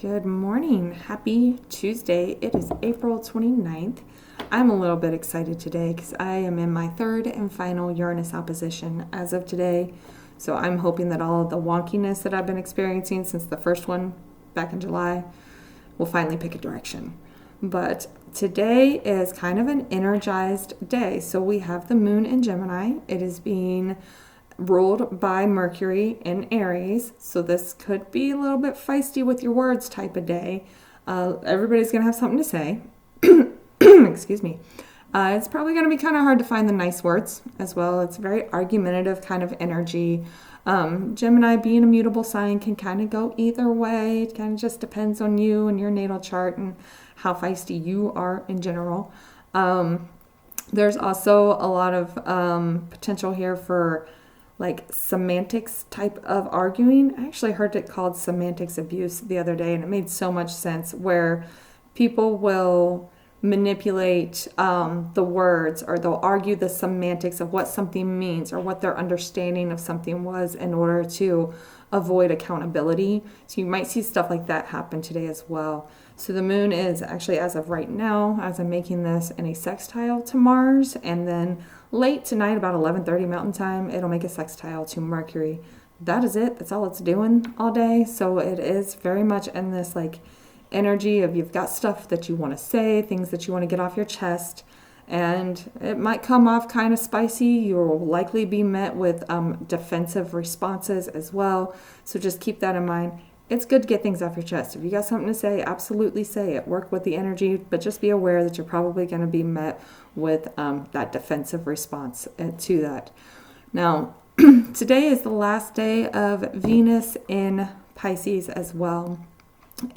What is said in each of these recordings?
Good morning. Happy Tuesday. It is April 29th. I'm a little bit excited today because I am in my third and final Uranus opposition as of today. So I'm hoping that all of the wonkiness that I've been experiencing since the first one back in July will finally pick a direction. But today is kind of an energized day. So we have the moon in Gemini. It is being ruled by Mercury in Aries, so this could be a little bit feisty with your words type of day. Everybody's going to have something to say. Excuse me. It's probably going to be kind of hard to find the nice words as well. It's a very argumentative kind of energy. Gemini, being a mutable sign, can kind of go either way. It kind of just depends on you and your natal chart and how feisty you are in general. There's also a lot of potential here for like semantics type of arguing. I actually heard it called semantics abuse the other day, and it made so much sense, where people will manipulate the words, or they'll argue the semantics of what something means or what their understanding of something was in order to avoid accountability. So you might see stuff like that happen today as well. So the moon is actually, as of right now, as I'm making this, in a sextile to Mars, and then late tonight, about 11:30 Mountain Time, it'll make a sextile to Mercury. That is it. That's all it's doing all day. So it is very much in this like energy of you've got stuff that you want to say, things that you want to get off your chest, and it might come off kind of spicy. You will likely be met with defensive responses as well. So just keep that in mind. It's good to get things off your chest. If you got something to say, absolutely say it. Work with the energy, but just be aware that you're probably going to be met with that defensive response to that. Now, today is the last day of Venus in Pisces as well.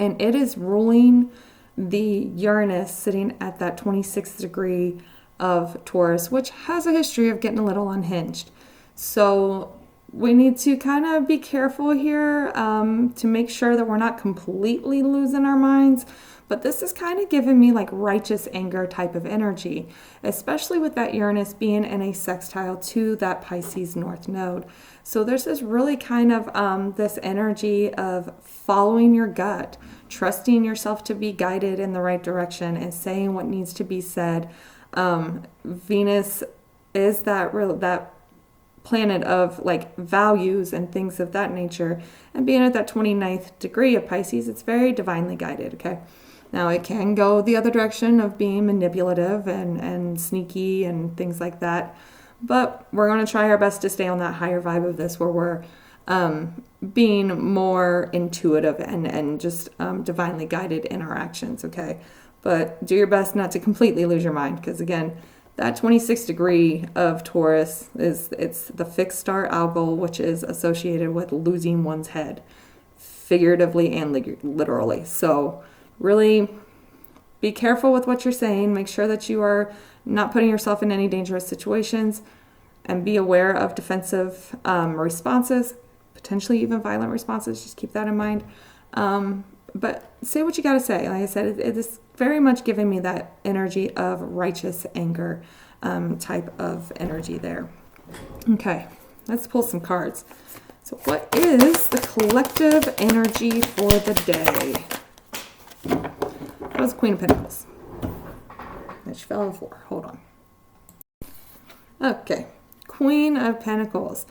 And it is ruling the Uranus sitting at that 26th degree of Taurus, which has a history of getting a little unhinged. So we need to kind of be careful here to make sure that we're not completely losing our minds. But this is kind of giving me like righteous anger type of energy, especially with that Uranus being in a sextile to that Pisces North Node. So there's this really kind of this energy of following your gut, trusting yourself to be guided in the right direction and saying what needs to be said. Venus is that planet of like values and things of that nature, and being at that 29th degree of Pisces, it's very divinely guided. Okay, now it can go the other direction of being manipulative and sneaky and things like that, but we're going to try our best to stay on that higher vibe of this, where we're being more intuitive and just divinely guided in our actions. Okay, but do your best not to completely lose your mind, because again, that 26th degree of Taurus it's the fixed star algol, which is associated with losing one's head, figuratively and literally. So really be careful with what you're saying. Make sure that you are not putting yourself in any dangerous situations, and be aware of defensive responses, potentially even violent responses. Just keep that in mind. But say what you got to say. Like I said, it is very much giving me that energy of righteous anger type of energy there. Okay, let's pull some cards. So what is the collective energy for the day? That was Queen of Pentacles. And she fell on the floor. Hold on. Okay, Queen of Pentacles.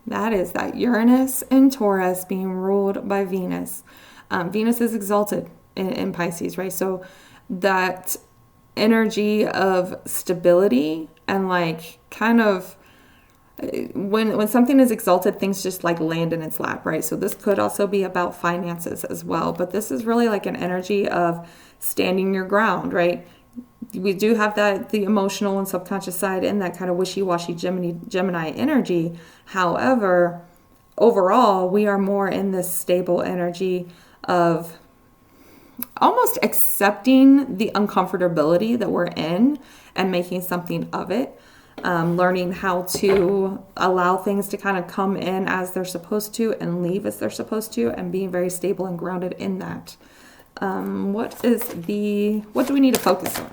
That is that Uranus in Taurus being ruled by Venus. Venus is exalted in Pisces, right? So that energy of stability and like kind of when something is exalted, things just like land in its lap, right? So this could also be about finances as well, but this is really like an energy of standing your ground, right? We do have the emotional and subconscious side in that kind of wishy-washy Gemini energy. However, overall, we are more in this stable energy of almost accepting the uncomfortability that we're in and making something of it. Learning how to allow things to kind of come in as they're supposed to and leave as they're supposed to, and being very stable and grounded in that. What do we need to focus on?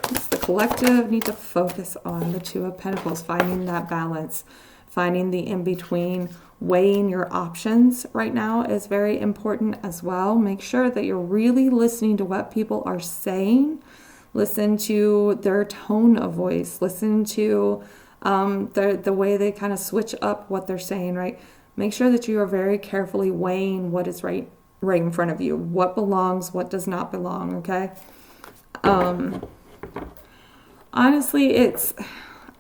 It's the collective need to focus on the Two of Pentacles, finding that balance, finding the in-between, weighing your options right now is very important as well. Make sure that you're really listening to what people are saying. Listen to their tone of voice. Listen to the way they kind of switch up what they're saying, right? Make sure that you are very carefully weighing what is right in front of you. What belongs, what does not belong, okay? Honestly,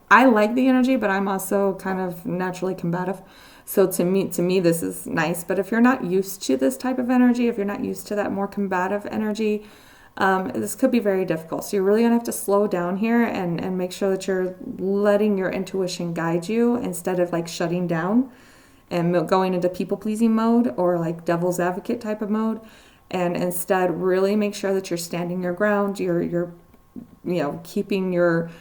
I like the energy, but I'm also kind of naturally combative. So to me, this is nice. But if you're not used to this type of energy, if you're not used to that more combative energy, this could be very difficult. So you're really going to have to slow down here and make sure that you're letting your intuition guide you instead of like shutting down and going into people-pleasing mode or like devil's advocate type of mode. And instead really make sure that you're standing your ground, you're keeping your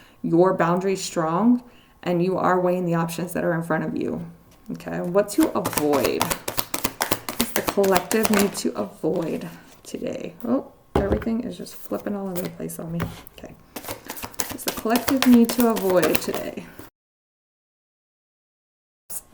boundaries strong, and you are weighing the options that are in front of you. Okay, what to avoid? What's the collective need to avoid today? Oh, everything is just flipping all over the place on me. Okay, what's the collective need to avoid today?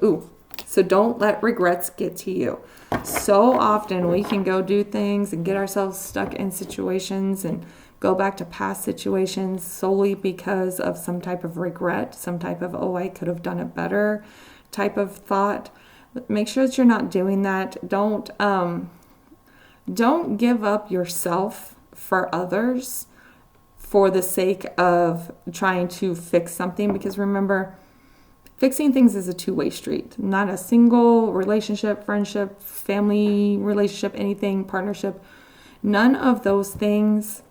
Ooh, so don't let regrets get to you. So often we can go do things and get ourselves stuck in situations and go back to past situations solely because of some type of regret, some type of, oh, I could have done it better type of thought. Make sure that you're not doing that. Don't give up yourself for others for the sake of trying to fix something, because remember, fixing things is a two-way street. Not a single relationship, friendship, family relationship, anything, partnership. None of those things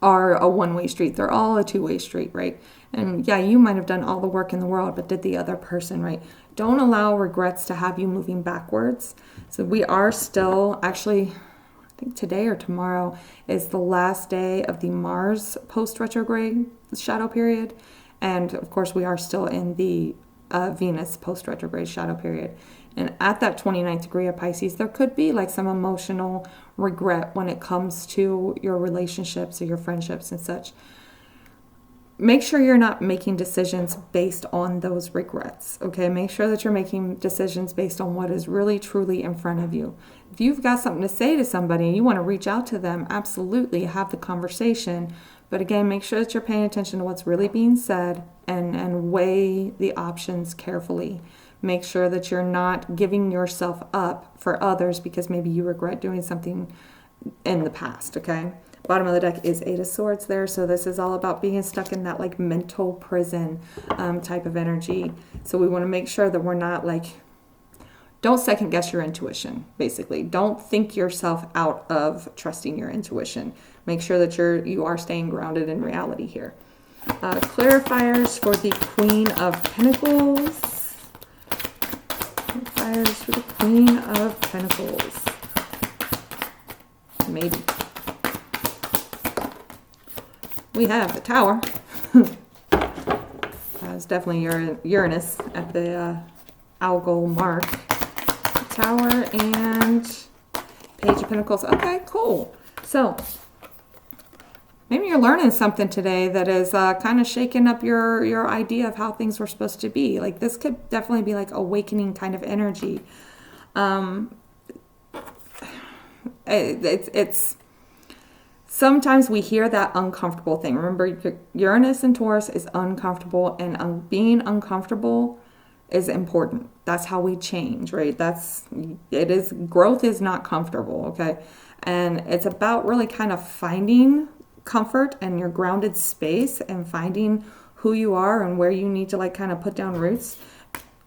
are a one-way street. They're all a two-way street, right? And yeah, you might have done all the work in the world, but did the other person, right? Don't allow regrets to have you moving backwards. So we are still, actually, I think today or tomorrow is the last day of the Mars post-retrograde shadow period. And of course, we are still in the Venus post-retrograde shadow period. And at that 29th degree of Pisces, there could be like some emotional regret when it comes to your relationships or your friendships and such. Make sure you're not making decisions based on those regrets, okay? Make sure that you're making decisions based on what is really, truly in front of you. If you've got something to say to somebody and you want to reach out to them, absolutely have the conversation. But again, make sure that you're paying attention to what's really being said and weigh the options carefully. Make sure that you're not giving yourself up for others because maybe you regret doing something in the past, okay? Bottom of the deck is Eight of Swords there, so this is all about being stuck in that like mental prison type of energy. So we want to make sure that we're not like, don't second guess your intuition, basically. Don't think yourself out of trusting your intuition. Make sure that you are staying grounded in reality here. Clarifiers for the Queen of Pentacles. Clarifiers for the Queen of Pentacles. Maybe. We have the Tower. It's definitely Uranus at the algal mark. Tower and Page of Pentacles. Okay, cool. So maybe you're learning something today that is kind of shaking up your idea of how things were supposed to be. Like this could definitely be like awakening kind of energy. It's sometimes we hear that uncomfortable thing. Remember, Uranus and Taurus is uncomfortable, and being uncomfortable is important. That's how we change, right? Growth is not comfortable, okay? And it's about really kind of finding comfort and your grounded space and finding who you are and where you need to like kind of put down roots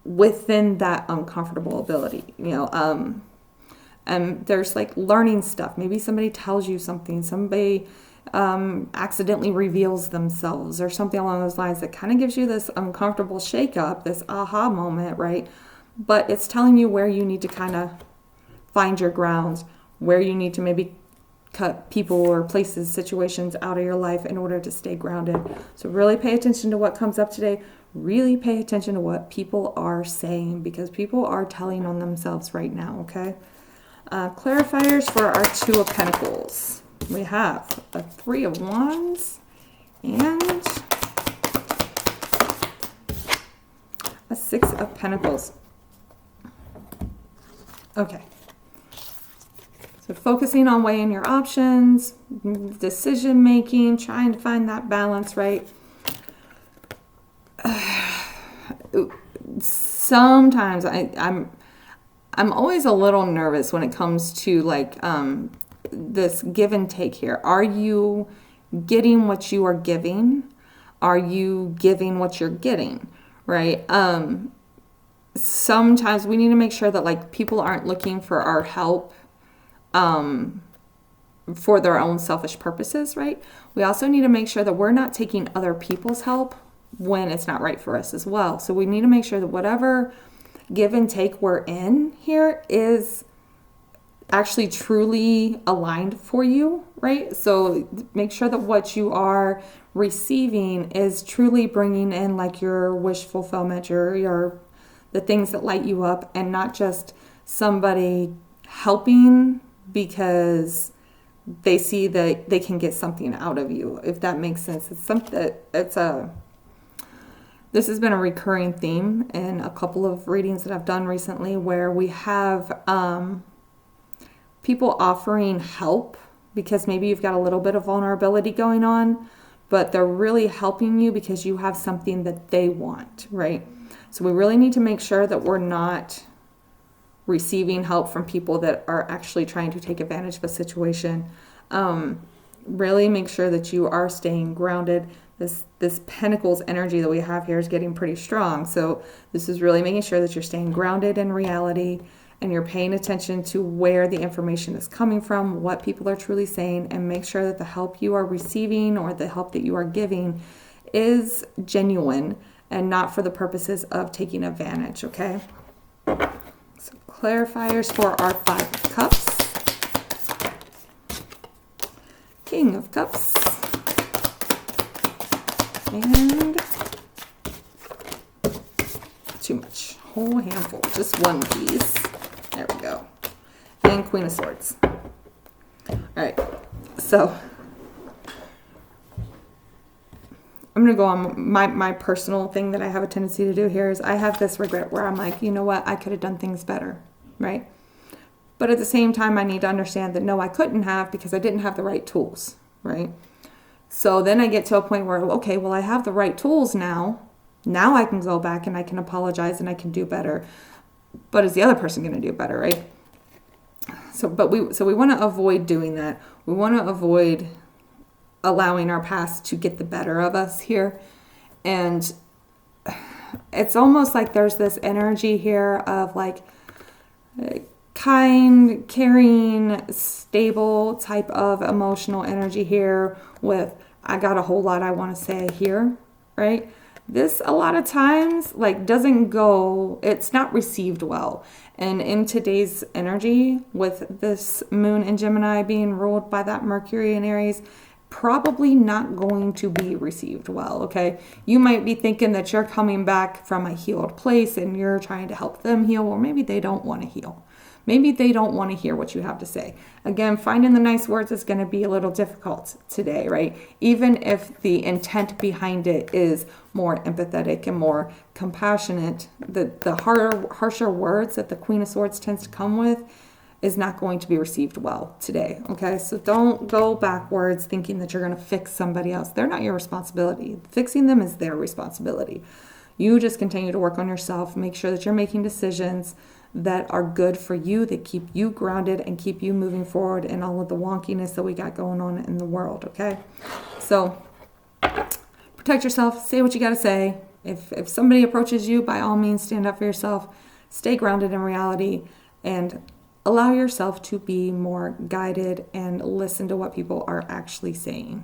within that uncomfortable ability, and there's like learning stuff. Maybe somebody tells you something, somebody accidentally reveals themselves or something along those lines that kind of gives you this uncomfortable shake-up, this aha moment, right? But it's telling you where you need to kind of find your grounds, where you need to maybe cut people or places, situations out of your life in order to stay grounded. So really pay attention to what comes up today. Really pay attention to what people are saying, because people are telling on themselves right now, okay? Clarifiers for our Two of Pentacles. We have a Three of Wands and a Six of Pentacles. Okay. So focusing on weighing your options, decision making, trying to find that balance, right? Sometimes I'm always a little nervous when it comes to like this give and take here. Are you getting what you are giving? Are you giving what you're getting? Right? Sometimes we need to make sure that like people aren't looking for our help for their own selfish purposes, right? We also need to make sure that we're not taking other people's help when it's not right for us as well. So we need to make sure that whatever give and take we're in here is actually truly aligned for you, right? So make sure that what you are receiving is truly bringing in like your wish fulfillment, your the things that light you up, and not just somebody helping because they see that they can get something out of you, if that makes sense. This has been a recurring theme in a couple of readings that I've done recently, where we have people offering help because maybe you've got a little bit of vulnerability going on, but they're really helping you because you have something that they want, right? So we really need to make sure that we're not receiving help from people that are actually trying to take advantage of a situation. Really make sure that you are staying grounded. This Pentacles energy that we have here is getting pretty strong. So this is really making sure that you're staying grounded in reality and you're paying attention to where the information is coming from, what people are truly saying, and make sure that the help you are receiving or the help that you are giving is genuine and not for the purposes of taking advantage, okay? So clarifiers for our Five of Cups. King of Cups. And too much. Whole handful. Just one piece. There we go. And Queen of Swords. All right. So I'm going to go on my personal thing that I have a tendency to do here is I have this regret where I'm like, you know what? I could have done things better, right? But at the same time, I need to understand that no, I couldn't have because I didn't have the right tools, right? So then I get to a point where, okay, well, I have the right tools now. Now I can go back and I can apologize and I can do better. But is the other person going to do better, right? So we want to avoid doing that. We want to avoid allowing our past to get the better of us here. And it's almost like there's this energy here of like kind, caring, stable type of emotional energy here with, I got a whole lot I want to say here, right? This a lot of times like doesn't go, it's not received well. And in today's energy with this moon in Gemini being ruled by that Mercury in Aries, probably not going to be received well, okay? You might be thinking that you're coming back from a healed place and you're trying to help them heal, or maybe they don't want to heal. Maybe they don't want to hear what you have to say. Again, finding the nice words is going to be a little difficult today, right? Even if the intent behind it is more empathetic and more compassionate, the harsher words that the Queen of Swords tends to come with is not going to be received well today, okay? So don't go backwards thinking that you're going to fix somebody else. They're not your responsibility. Fixing them is their responsibility. You just continue to work on yourself, make sure that you're making decisions that are good for you, that keep you grounded and keep you moving forward in all of the wonkiness that we got going on in the world, okay? So protect yourself, say what you got to say. If somebody approaches you, by all means, stand up for yourself, stay grounded in reality, and allow yourself to be more guided and listen to what people are actually saying.